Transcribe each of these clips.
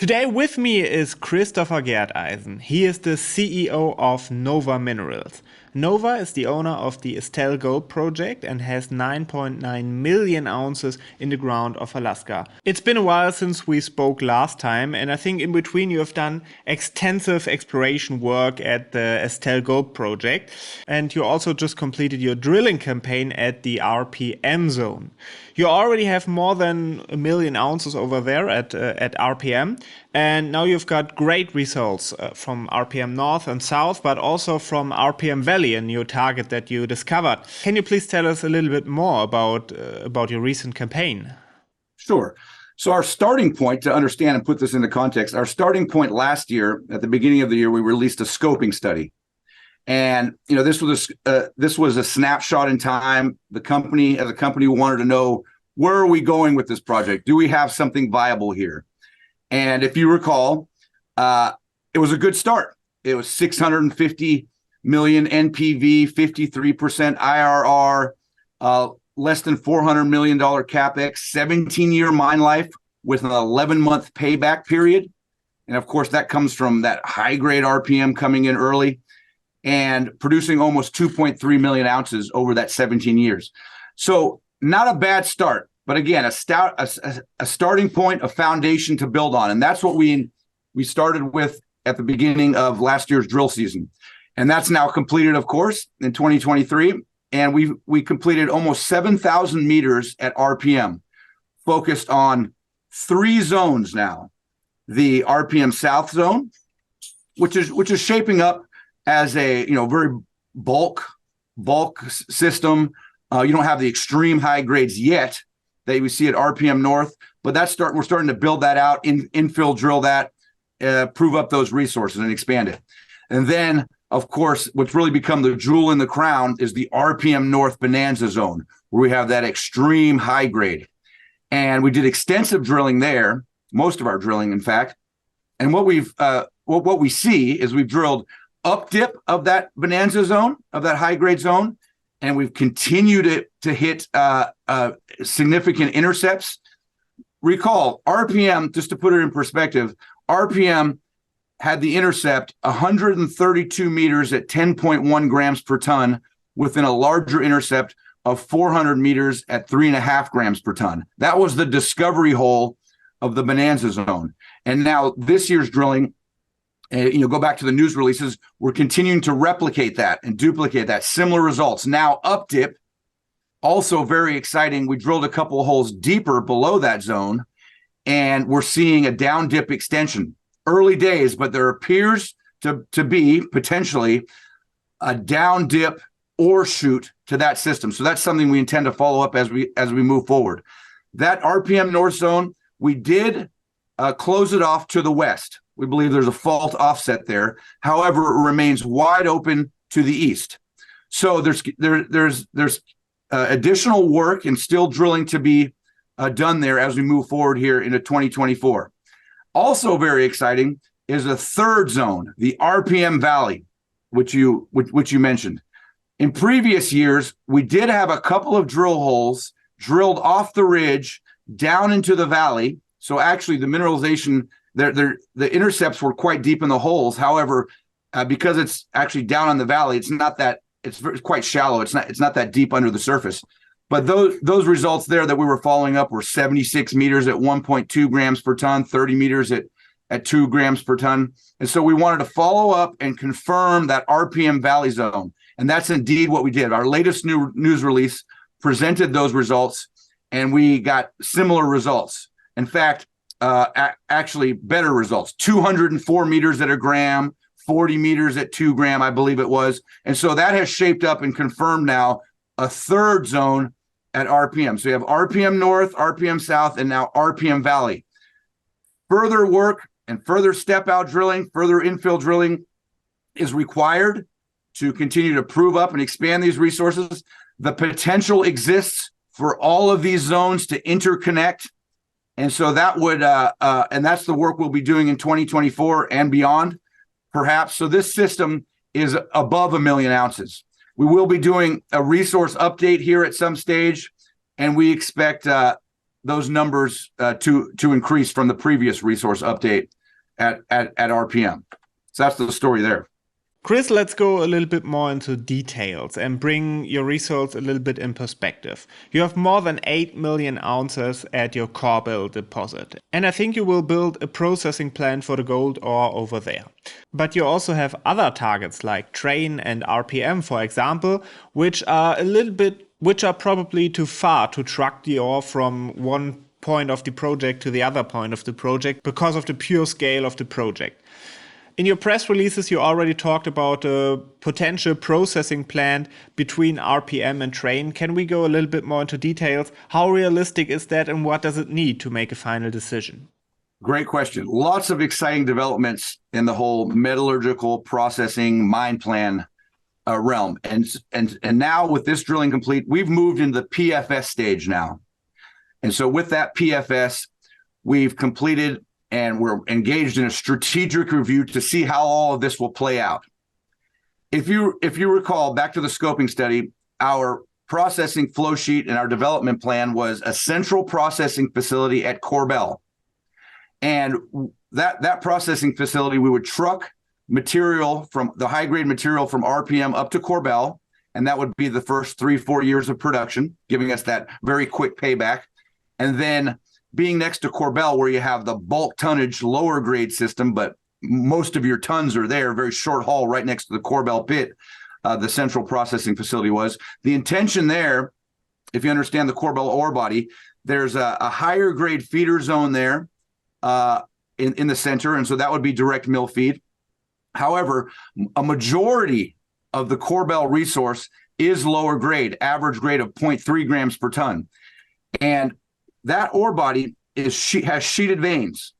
Today with me is Christopher Gerteisen. He is the CEO of Nova Minerals. Nova is the owner of the Estelle Gold project and has 9.9 million ounces in the ground of Alaska. It's been a while since we spoke last time, and I think in between you have done extensive exploration work at the Estelle Gold project, and you also just completed your drilling campaign at the RPM zone. You already have more than a million ounces over there at RPM, and now you've got great results from RPM North and South, but also from RPM Valley, a new target that you discovered. Can you please tell us a little bit more about your recent campaign? Sure. So our starting point, to understand and put this into context, our starting point last year, at the beginning of the year, we released a scoping study. And this was a snapshot in time. The company, as a company, wanted to know, where are we going with this project? Do we have something viable here? And if you recall, it was a good start. It was 650 million NPV, 53% IRR, less than $400 million capex, 17-year mine life with an 11-month payback period. And of course, that comes from that high-grade RPM coming in early and producing almost 2.3 million ounces over that 17 years. So not a bad start, but again, a starting point, a foundation to build on. And that's what we started with at the beginning of last year's drill season. And that's now completed, of course, in 2023. And we completed almost 7,000 meters at RPM, focused on 3 zones now. The RPM South zone, which is shaping up as a very bulk system. You don't have the extreme high grades yet that we see at RPM North, but we're starting to build that out, infill drill that, prove up those resources and expand it. And then, of course, what's really become the jewel in the crown is the RPM North Bonanza zone, where we have that extreme high grade. And we did extensive drilling there, most of our drilling, in fact. And what we see is we've drilled up dip of that Bonanza zone, of that high grade zone, and we've continued to hit significant intercepts. Recall, RPM, just to put it in perspective, RPM had the intercept 132 meters at 10.1 grams per ton within a larger intercept of 400 meters at 3.5 grams per ton. That was the discovery hole of the Bonanza zone. And now this year's drilling, go back to the news releases, we're continuing to replicate that and duplicate that, similar results. Now up dip, also very exciting. We drilled a couple of holes deeper below that zone, and we're seeing a down dip extension. Early days, but there appears to be potentially a down dip ore shoot to that system. So that's something we intend to follow up as we move forward. That RPM North zone, we did close it off to the west. We believe there's a fault offset there. However, it remains wide open to the east. So there's additional work and still drilling to be done there as we move forward here into 2024. Also very exciting is a third zone, the RPM Valley, which you mentioned. In previous years, we did have a couple of drill holes drilled off the ridge down into the valley. So actually the mineralization, the intercepts were quite deep in the holes. However, because it's actually down on the valley, it's quite shallow. It's not that deep under the surface. But those results there that we were following up were 76 meters at 1.2 grams per ton, 30 meters at 2 grams per ton. And so we wanted to follow up and confirm that RPM Valley zone. And that's indeed what we did. Our latest news release presented those results, and we got similar results. In fact, actually better results, 204 meters at 1 gram, 40 meters at 2 gram, I believe it was. And so that has shaped up and confirmed now a third zone at RPM. So you have RPM North, RPM South, and now RPM Valley. Further work and further step out drilling, further infill drilling is required to continue to prove up and expand these resources. The potential exists for all of these zones to interconnect. And so that would, and that's the work we'll be doing in 2024 and beyond, perhaps. So this system is above 1 million ounces. We will be doing a resource update here at some stage, and we expect those numbers to increase from the previous resource update at RPM. So that's the story there. Chris, let's go a little bit more into details and bring your results a little bit in perspective. You have more than 8 million ounces at your Corbel deposit, and I think you will build a processing plant for the gold ore over there. But you also have other targets like Train and RPM, for example, which are probably too far to truck the ore from one point of the project to the other point of the project because of the pure scale of the project. In your press releases, you already talked about a potential processing plant between RPM and Train. Can we go a little bit more into details? How realistic is that, and what does it need to make a final decision? Great question. Lots of exciting developments in the whole metallurgical processing mine plan realm. And now with this drilling complete, we've moved into the PFS stage now. And so with that PFS, we've completed and we're engaged in a strategic review to see how all of this will play out. If you recall, back to the scoping study, our processing flow sheet and our development plan was a central processing facility at Corbel. And that processing facility, we would truck material from the high-grade material from RPM up to Corbel, and that would be the first 3-4 years of production, giving us that very quick payback. And then being next to Corbel, where you have the bulk tonnage lower grade system, but most of your tons are there, very short haul right next to the Corbel pit, the central processing facility was. The intention there, if you understand the Corbel ore body, there's a higher grade feeder zone there in the center, and so that would be direct mill feed. However, a majority of the Corbel resource is lower grade, average grade of 0.3 grams per ton. And that ore body has sheeted veins.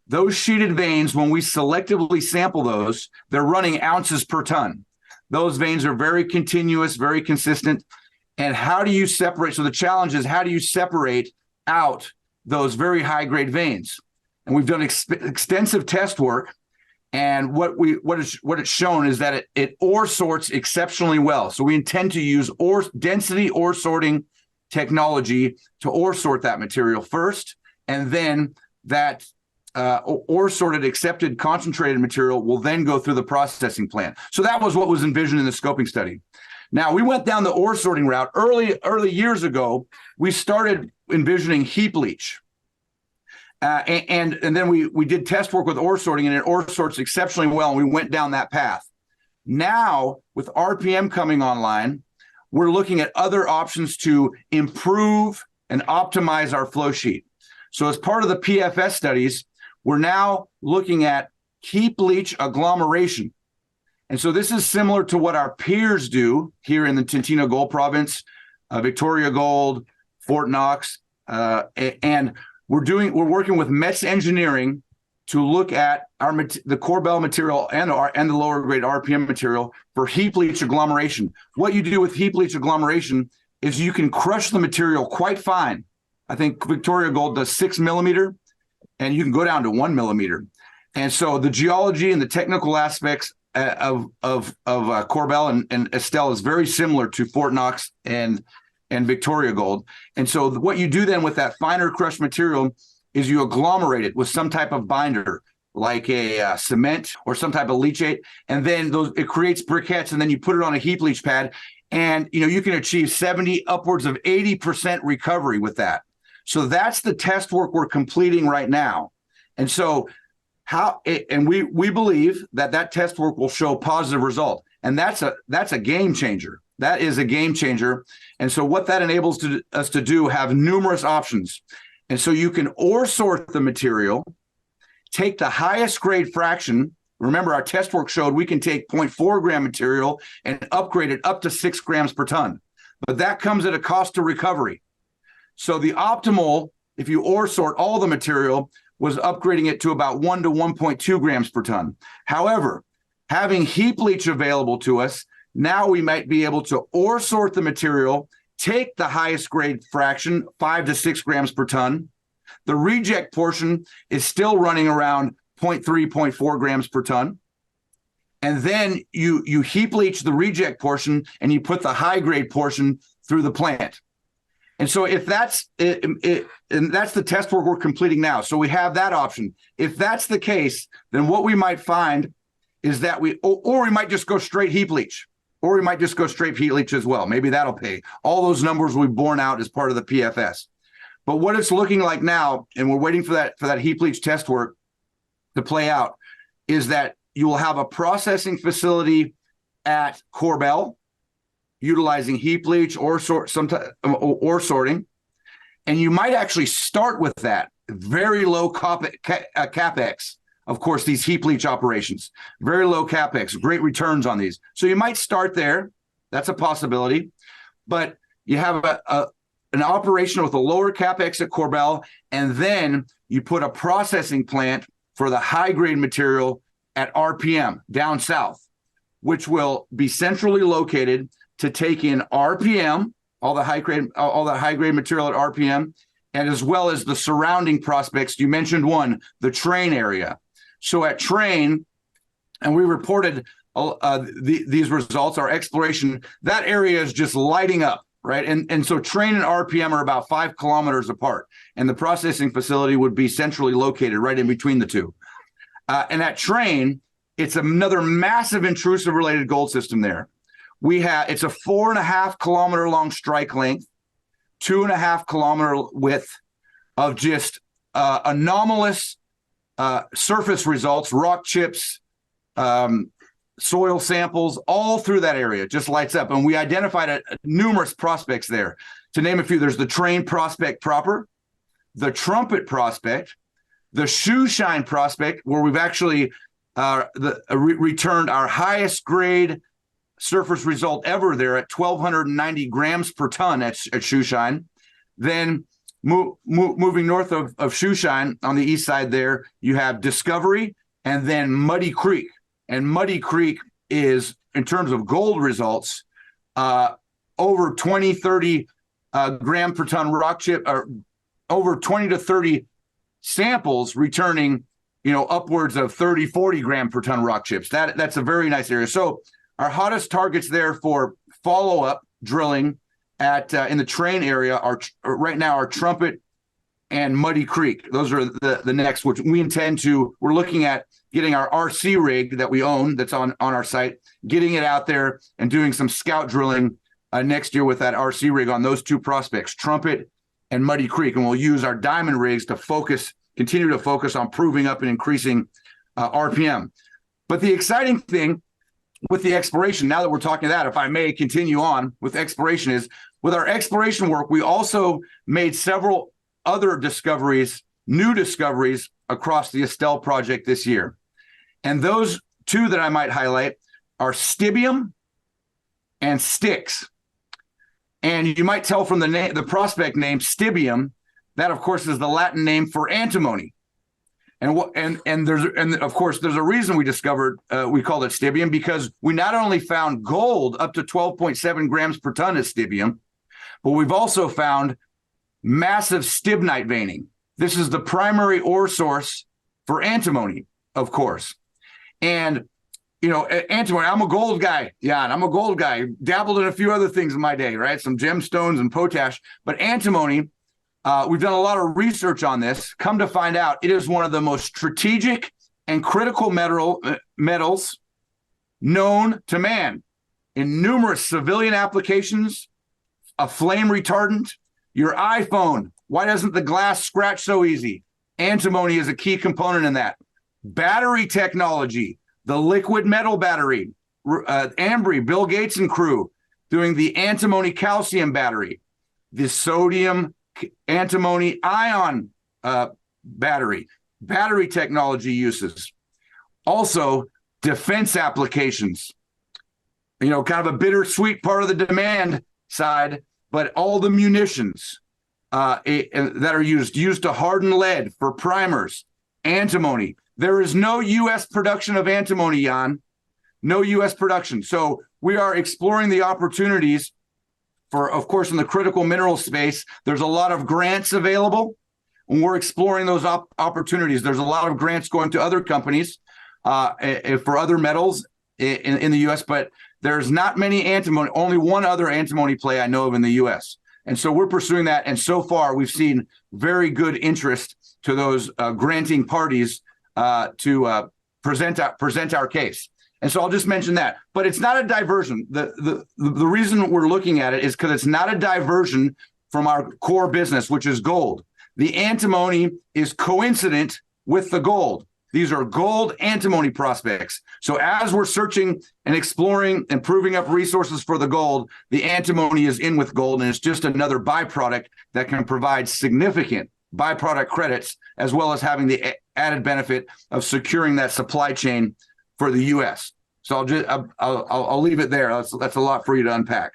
Those sheeted veins, when we selectively sample those, they're running ounces per ton. Those veins are very continuous, very consistent. And how do you separate? So the challenge is, how do you separate out those very high-grade veins? And we've done extensive test work. And what it's shown is that it ore sorts exceptionally well. So we intend to use density ore sorting technology to ore sort that material first, and then that ore sorted accepted concentrated material will then go through the processing plant. So that was what was envisioned in the scoping study. Now we went down the ore sorting route early years ago. We started envisioning heap leach, and then we did test work with ore sorting, and it ore sorts exceptionally well, and we went down that path. Now with RPM coming online, we're looking at other options to improve and optimize our flow sheet. So as part of the PFS studies, we're now looking at heap leach agglomeration. And so this is similar to what our peers do here in the Tintino Gold Province, Victoria Gold, Fort Knox, and we're working with METS Engineering to look at the Corbel material and the lower grade RPM material for heap leach agglomeration. What you do with heap leach agglomeration is you can crush the material quite fine. I think Victoria Gold does 6 millimeter, and you can go down to 1 millimeter. And so the geology and the technical aspects of Corbel and Estelle is very similar to Fort Knox and Victoria Gold. And so what you do then with that finer crushed material is you agglomerate it with some type of binder, like a cement or some type of leachate, and then it creates briquettes, and then you put it on a heap leach pad, and you can achieve 70, upwards of 80% recovery with that. So that's the test work we're completing right now. And so we believe that test work will show positive result, and that's a game changer. That is a game changer. And so what that enables us to do, have numerous options. And so you can ore sort the material, take the highest grade fraction. Remember, our test work showed we can take 0.4 gram material and upgrade it up to 6 grams per ton. But that comes at a cost to recovery. So the optimal, if you ore sort all the material, was upgrading it to about 1 to 1.2 grams per ton. However, having heap leach available to us, now we might be able to ore sort the material, take the highest grade fraction, 5 to 6 grams per ton. The reject portion is still running around 0.3, 0.4 grams per ton. And then you heap leach the reject portion and you put the high grade portion through the plant. And so if that's and that's the test work we're completing now. So we have that option. If that's the case, then what we might find is that we might just go straight heap leach, or we might just go straight heap leach as well. Maybe that'll pay. All those numbers we've borne out as part of the PFS. But what it's looking like now, and we're waiting for that heap leach test work to play out, is that you will have a processing facility at Korbel utilizing heap leach or sorting, and you might actually start with that very low capex. Of course, these heap leach operations, very low capex, great returns on these. So you might start there. That's a possibility. But you have an operation with a lower capex at Korbel, and then you put a processing plant for the high-grade material at RPM down south, which will be centrally located to take in RPM, all the high-grade material at RPM, and as well as the surrounding prospects. You mentioned one, the Train area. So at Train, and we reported these results, our exploration, that area is just lighting up, right? And so Train and RPM are about 5 kilometers apart, and the processing facility would be centrally located right in between the two. And at Train, it's another massive intrusive related gold system there. It's a 4.5 kilometer long strike length, 2.5 kilometer width of just anomalous surface results, rock chips, soil samples, all through that area, just lights up. And we identified numerous prospects there. To name a few, there's the Train prospect proper, the Trumpet prospect, the Shoeshine prospect, where we've actually returned our highest grade surface result ever there at 1,290 grams per ton at Shoeshine. Then moving north of Shoeshine on the east side there, you have Discovery and then Muddy Creek. And Muddy Creek is, in terms of gold results, over 20, 30 gram per ton rock chip, or over 20 to 30 samples returning, upwards of 30, 40 gram per ton rock chips. That's a very nice area. So our hottest targets there for follow-up drilling in the Train area are right now are Trumpet and Muddy Creek. Those are the next, which we're looking at getting our RC rig that we own that's on our site, getting it out there and doing some scout drilling next year with that RC rig on those two prospects, Trumpet and Muddy Creek. And we'll use our diamond rigs to continue to focus on proving up and increasing RPM. But the exciting thing with the exploration, now that we're talking that, if I may continue on with exploration, is with our exploration work, we also made several other new discoveries across the Estelle project this year. And those two that I might highlight are Stibium and Styx. And you might tell from the prospect name Stibium, that of course is the Latin name for antimony. And of course there's a reason we discovered we called it Stibium, because we not only found gold up to 12.7 grams per ton as Stibium, but we've also found massive stibnite veining. This is the primary ore source for antimony, of course. And antimony, I'm a gold guy. Yeah, and I'm a gold guy. Dabbled in a few other things in my day, right? Some gemstones and potash. But antimony, we've done a lot of research on this. Come to find out, it is one of the most strategic and critical metals known to man in numerous civilian applications, a flame retardant, your iPhone. Why doesn't the glass scratch so easy? Antimony is a key component in that. Battery technology, the liquid metal battery, Ambry, Bill Gates and crew doing the antimony calcium battery, the sodium antimony ion battery technology uses. Also, defense applications, kind of a bittersweet part of the demand side, but all the munitions that are used to harden lead for primers, antimony. There is no U.S. production of antimony, Jan. No U.S. production. So we are exploring the opportunities for, of course, in the critical mineral space, there's a lot of grants available, and we're exploring those opportunities. There's a lot of grants going to other companies for other metals in the U.S., but there's not many antimony, only one other antimony play I know of in the U.S. And so we're pursuing that. And so far, we've seen very good interest to those granting parties to present our case. And so I'll just mention that. But it's not a diversion. The reason we're looking at it is because it's not a diversion from our core business, which is gold. The antimony is coincident with the gold. These are gold antimony prospects. So as we're searching and exploring and proving up resources for the gold, the antimony is in with gold, and it's just another byproduct that can provide significant byproduct credits, as well as having the added benefit of securing that supply chain for the U.S. So I'll leave it there. That's a lot for you to unpack.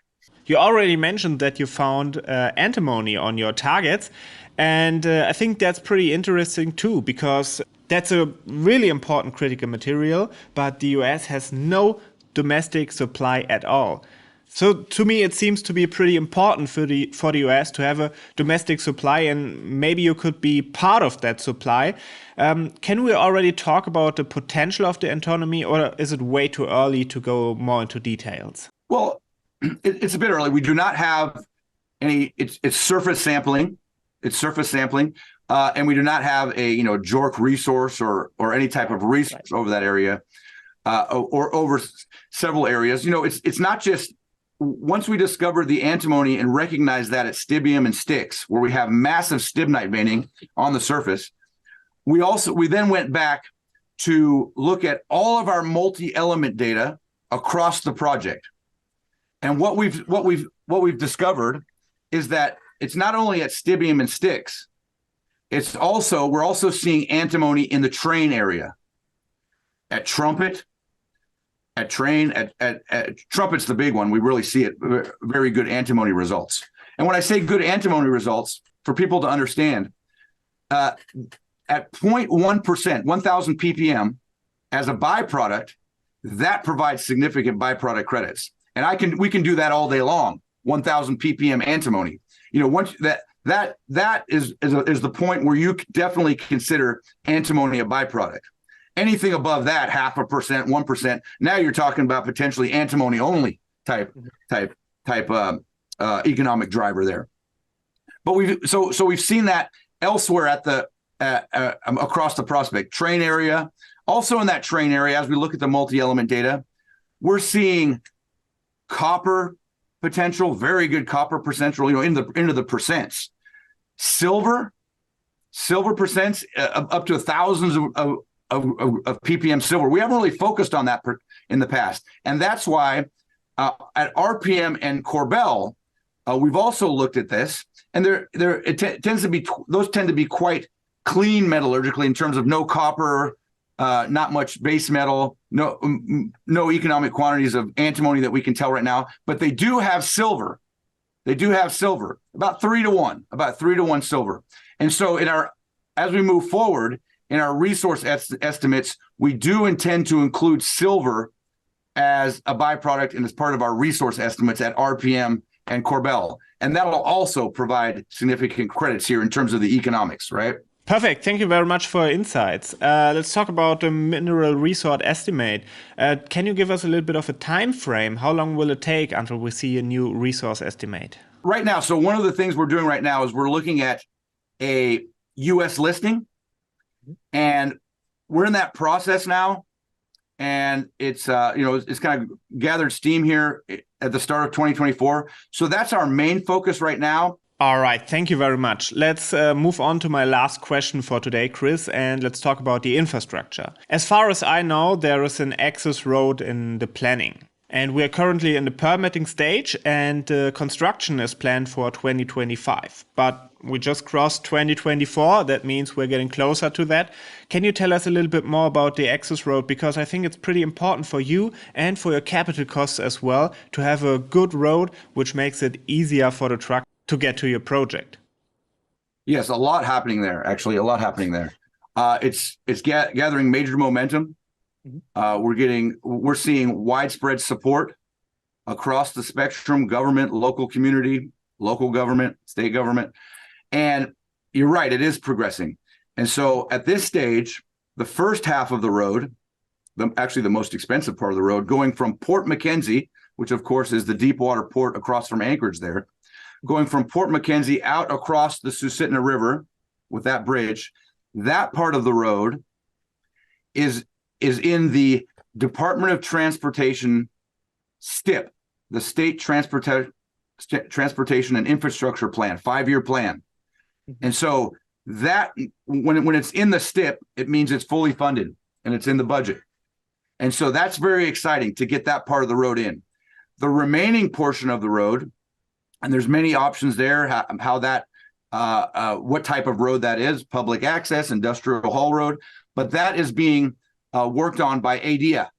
You already mentioned that you found antimony on your targets, and I think that's pretty interesting too, because that's a really important critical material, but the US has no domestic supply at all. So to me, it seems to be pretty important for the US to have a domestic supply, and maybe you could be part of that supply. Can we already talk about the potential of the antimony, or is it way too early to go more into details? Well, it's a bit early. We do not have any. It's surface sampling. It's surface sampling. And we do not have a JORC resource or any type of resource over that area or over several areas. It's not just once we discovered the antimony and recognized that at Stibium and Styx, where we have massive stibnite veining on the surface. We then went back to look at all of our multi-element data across the project. And what we've discovered is that it's not only at Stibium and Styx. We're also seeing antimony in the Train area, at Trumpet, at Train, at Trumpet's the big one. We really see it, very good antimony results. And when I say good antimony results, for people to understand, at 0.1%, 1,000 ppm, as a byproduct, that provides significant byproduct credits. And we can do that all day long, 1,000 ppm antimony. Once that is the point where you definitely consider antimony a byproduct. Anything above that, 0.5%, 1%, now you're talking about potentially antimony only type economic driver there. But we've seen that elsewhere across the prospect Train area. Also in that Train area, as we look at the multi-element data, we're seeing copper potential, very good copper potential, into the percents. Silver percents up to thousands of ppm silver. We haven't really focused on that in the past, and that's why at RPM and Corbel we've also looked at this, and those tend to be quite clean metallurgically in terms of no copper, not much base metal, no economic quantities of antimony that we can tell right now, but they do have silver. They do have silver, about 3 to 1 silver. And so as we move forward in our resource estimates, we do intend to include silver as a byproduct and as part of our resource estimates at RPM and Corbel. And that'll also provide significant credits here in terms of the economics, right? Perfect. Thank you very much for your insights. Let's talk about the mineral resource estimate. Can you give us a little bit of a time frame? How long will it take until we see a new resource estimate? Right now, so one of the things we're doing right now is we're looking at a U.S. listing, and we're in that process now. And it's kind of gathered steam here at the start of 2024. So that's our main focus right now. All right, thank you very much. Let's move on to my last question for today, Chris, and let's talk about the infrastructure. As far as I know, there is an access road in the planning, and we're currently in the permitting stage, and construction is planned for 2025. But we just crossed 2024. That means we're getting closer to that. Can you tell us a little bit more about the access road? Because I think it's pretty important for you and for your capital costs as well to have a good road, which makes it easier for the truck to get to your project. Yes, a lot happening there. Actually, a lot happening there. It's gathering major momentum. We're seeing widespread support across the spectrum: government, local community, local government, state government. And you're right, it is progressing. And so at this stage, the first half of the road, actually the most expensive part of the road, going from Port Mackenzie, which of course is the deep water port across from Anchorage there, going from Port Mackenzie out across the Susitna River with that bridge. That part of the road is in the Department of Transportation STIP, the State Transportation and Infrastructure Plan, 5-year plan. And so that when it's in the STIP, it means it's fully funded and it's in the budget. And so that's very exciting to get that part of the road in. The remaining portion of the road, and there's many options there, how that, what type of road that is, public access, industrial haul road, but that is being worked on by ADIA,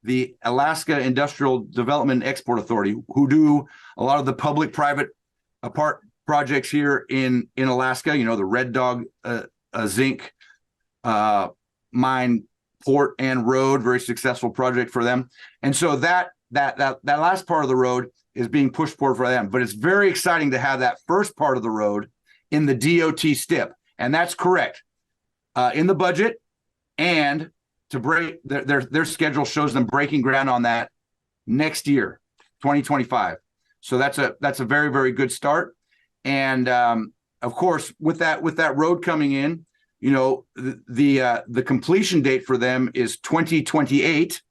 the Alaska Industrial Development and Export Authority, who do a lot of the public-private projects here in Alaska. You know, the Red Dog zinc mine, port and road, very successful project for them. And so that last part of the road is being pushed forward for them. But it's very exciting to have that first part of the road in the DOT STIP, and that's correct in the budget. And to break their schedule shows them breaking ground on that next year, 2025. So that's a very, very good start. And of course, with that road coming in, you know, the completion date for them is 2028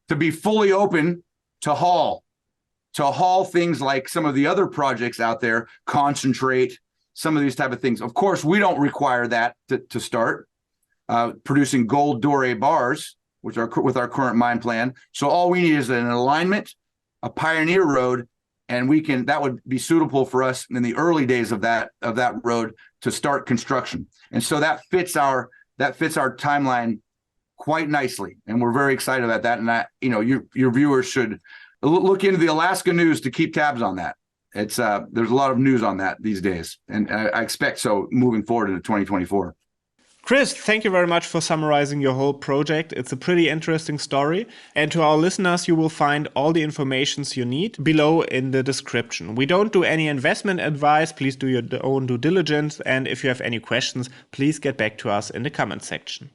to be fully open to haul things like some of the other projects out there, concentrate, some of these type of things. Of course, we don't require that to start producing gold doré bars, which are with our current mine plan. So all we need is an alignment, a pioneer road, and that would be suitable for us in the early days of that road to start construction. And so that fits our timeline quite nicely, and we're very excited about that. And your viewers should look into the Alaska news to keep tabs on that. It's there's a lot of news on that these days, and I expect so moving forward into 2024. Chris, thank you very much for summarizing your whole project. It's a pretty interesting story. And to our listeners, you will find all the informations you need below in the description. We don't do any investment advice. Please do your own due diligence. And if you have any questions, please get back to us in the comment section.